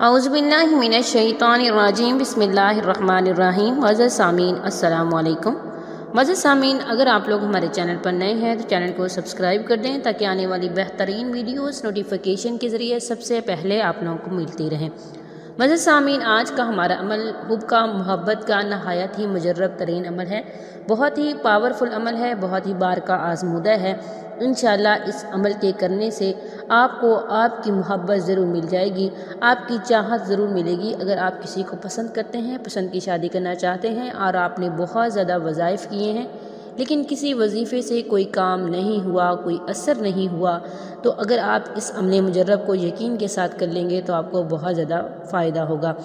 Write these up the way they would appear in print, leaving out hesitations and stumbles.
औज़ुबिल्लाहि मिनश्शैतानिर्रजीम बिस्मिल्लाहिर्रहमानिर्रहीम। मुअज़्ज़ज़ सामीन अस्सलामु अलैकुम। मुअज़्ज़ज़ सामीन, अगर आप लोग हमारे चैनल पर नए हैं तो चैनल को सब्सक्राइब कर दें ताकि आने वाली बेहतरीन वीडियोस नोटिफिकेशन के ज़रिए सबसे पहले आप लोगों को मिलती रहें। मुअज़्ज़ज़ सामीन, आज का हमारा अमल हुब का, मोहब्बत का नहायत ही मुजर्रब तरीन अमल है। बहुत ही पावरफुल अमल है, बहुत ही बार का आज़मूदा है। इंशाअल्लाह इस अमल के करने से आपको आपकी मोहब्बत ज़रूर मिल जाएगी, आपकी चाहत ज़रूर मिलेगी। अगर आप किसी को पसंद करते हैं, पसंद की शादी करना चाहते हैं और आपने बहुत ज़्यादा वज़ाइफ़ किए हैं लेकिन किसी वजीफ़े से कोई काम नहीं हुआ, कोई असर नहीं हुआ, तो अगर आप इस अमल मुजर्रब को यकीन के साथ कर लेंगे तो आपको बहुत ज़्यादा फ़ायदा होगा।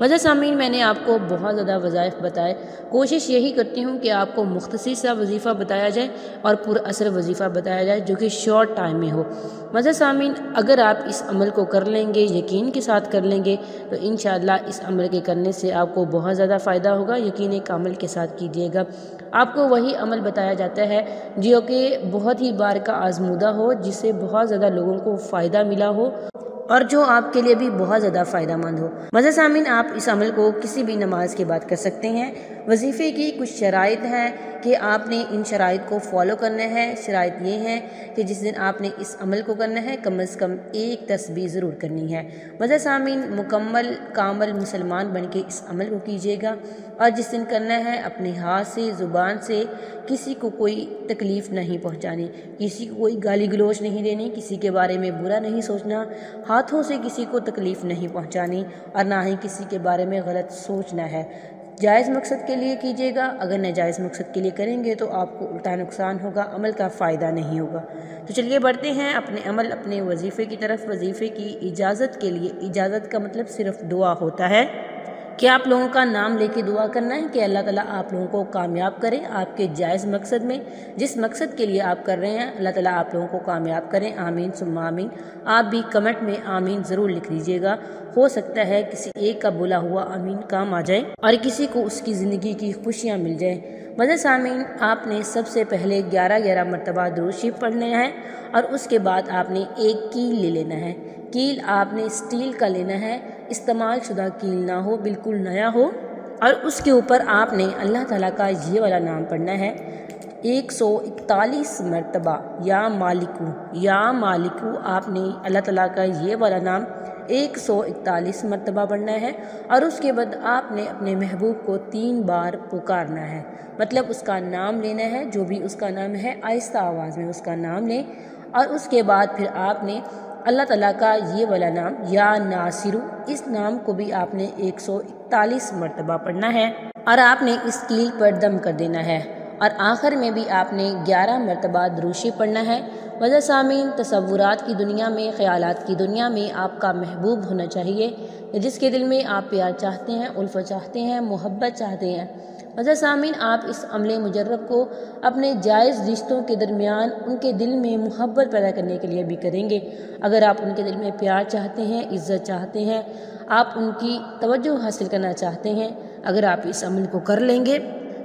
मुअज़्ज़ज़ सामीन, मैंने आपको बहुत ज़्यादा वज़ाइफ़ बताए। कोशिश यही करती हूँ कि आपको मुख्तसर सा वजीफ़ा बताया जाए और पुरअसर वजीफ़ा बताया जाए जो कि शॉर्ट टाइम में हो। मुअज़्ज़ज़ सामीन, अगर आप इस अमल को कर लेंगे, यकीन के साथ कर लेंगे तो इंशाअल्लाह इस अमल के करने से आपको बहुत ज़्यादा फ़ायदा होगा। यकीन एक अमल के साथ कीजिएगा। आपको वही अमल बताया जाता है जो कि बहुत ही बार का आज़मूदा हो, जिससे बहुत ज़्यादा लोगों को फ़ायदा मिला हो और जो आपके लिए भी बहुत ज़्यादा फ़ायदा मंद हो। मुअज़्ज़ज़ सामीन, आप इस अमल को किसी भी नमाज के बाद कर सकते हैं। वजीफ़े की कुछ शराइत हैं कि आपने इन शराइत को फॉलो करना है। शराइत ये हैं कि जिस दिन आपने इस अमल को करना है कम से कम एक तस्बीह ज़रूर करनी है। मुअज़्ज़ज़ सामीन, मुकम्मल कामिल मुसलमान बन के इस अमल को कीजिएगा और जिस दिन करना है अपने हाथ से, ज़ुबान से किसी को कोई तकलीफ़ नहीं पहुँचानी, किसी को कोई गाली गलौज नहीं देनी, किसी के बारे में बुरा नहीं सोचना, हाथों से किसी को तकलीफ़ नहीं पहुँचानी और ना ही किसी के बारे में गलत सोचना है। जायज़ मकसद के लिए कीजिएगा। अगर नाजायज़ मकसद के लिए करेंगे तो आपको उल्टा नुकसान होगा, अमल का फ़ायदा नहीं होगा। तो चलिए बढ़ते हैं अपने अमल, अपने वजीफ़े की तरफ। वजीफ़े की इजाज़त के लिए, इजाज़त का मतलब सिर्फ दुआ होता है कि आप लोगों का नाम लेके दुआ करना है कि अल्लाह ताला आप लोगों को कामयाब करें आपके जायज़ मकसद में। जिस मकसद के लिए आप कर रहे हैं अल्लाह ताला आप लोगों को कामयाब करें। आमीन सुम्मा आमीन। आप भी कमेंट में आमीन ज़रूर लिख दीजिएगा। हो सकता है किसी एक का बोला हुआ आमीन काम आ जाए और किसी को उसकी ज़िंदगी की खुशियाँ मिल जाए। मुअज़्ज़ज़ सामीन, आपने सबसे पहले 11 मरतबा दुरूद शरीफ पढ़ना है और उसके बाद आपने एक कील ले लेना है। कील आपने स्टील का लेना है, इस्तेमाल शुदा कील ना हो, बिल्कुल नया हो। और उसके ऊपर आपने अल्लाह ताला का ये वाला नाम पढ़ना है 141 मरतबा, या मालिकू। आपने अल्लाह ताला का ये वाला नाम 141 मरतबा पढ़ना है और उसके बाद आपने अपने महबूब को 3 बार पुकारना है। मतलब उसका नाम लेना है, जो भी उसका नाम है आहिस्ता आवाज़ में उसका नाम लें और उसके बाद फिर आपने अल्लाह ताला का ये वाला नाम या नासिरू, इस नाम को भी आपने 141 मरतबा पढ़ना है और आपने इस कील पर दम कर देना है और आखिर में भी आपने 11 मरतबा दुरूद शरीफ पढ़ना है। मुअज़्ज़ज़ सामीन, तसव्वुरात की दुनिया में, ख़यालात की दुनिया में आपका महबूब होना चाहिए जिसके दिल में आप प्यार चाहते हैं, उल्फत चाहते हैं, मोहब्बत चाहते हैं। मुअज़्ज़ज़ सामीन, आप इस अमले मुजर्रब को अपने जायज़ रिश्तों के दरमियान उनके दिल में मोहब्बत पैदा करने के लिए भी करेंगे। अगर आप उनके दिल में प्यार चाहते हैं, इज़्ज़त चाहते हैं, आप उनकी तवज्जो हासिल करना चाहते हैं, अगर आप इस अमल को कर लेंगे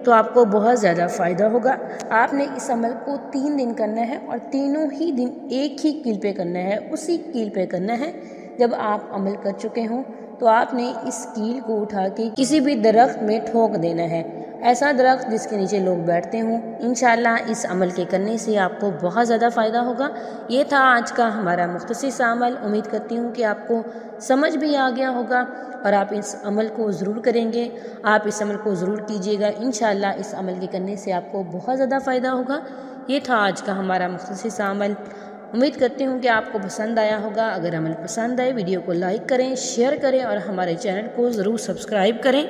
तो आपको बहुत ज़्यादा फ़ायदा होगा। आपने इस अमल को 3 दिन करना है और तीनों ही दिन एक ही कील पे करना है, उसी कील पे करना है। जब आप अमल कर चुके हों तो आपने इस कील को उठा के किसी भी दरख्त में ठोक देना है, ऐसा दरख्त जिसके नीचे लोग बैठते हों। इंशाअल्लाह इस अमल के करने से आपको बहुत ज़्यादा फ़ायदा होगा। ये था आज का हमारा मुख्तसर सा अमल। उम्मीद करती हूँ कि आपको समझ भी आ गया होगा और आप इस अमल को ज़रूर करेंगे। आप इस अमल को ज़रूर कीजिएगा। इंशाअल्लाह इस अमल के करने से आपको बहुत ज़्यादा फ़ायदा होगा। ये था आज का हमारा मुख्तसर सा अमल। उम्मीद करती हूँ कि आपको पसंद आया होगा। अगर अमल पसंद आए वीडियो को लाइक करें, शेयर करें और हमारे चैनल को ज़रूर सब्सक्राइब करें।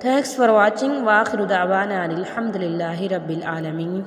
Thanks for watching. व आखिर दावाना अनिल हम्दुलिल्लाहि रब्बिल आलमीन।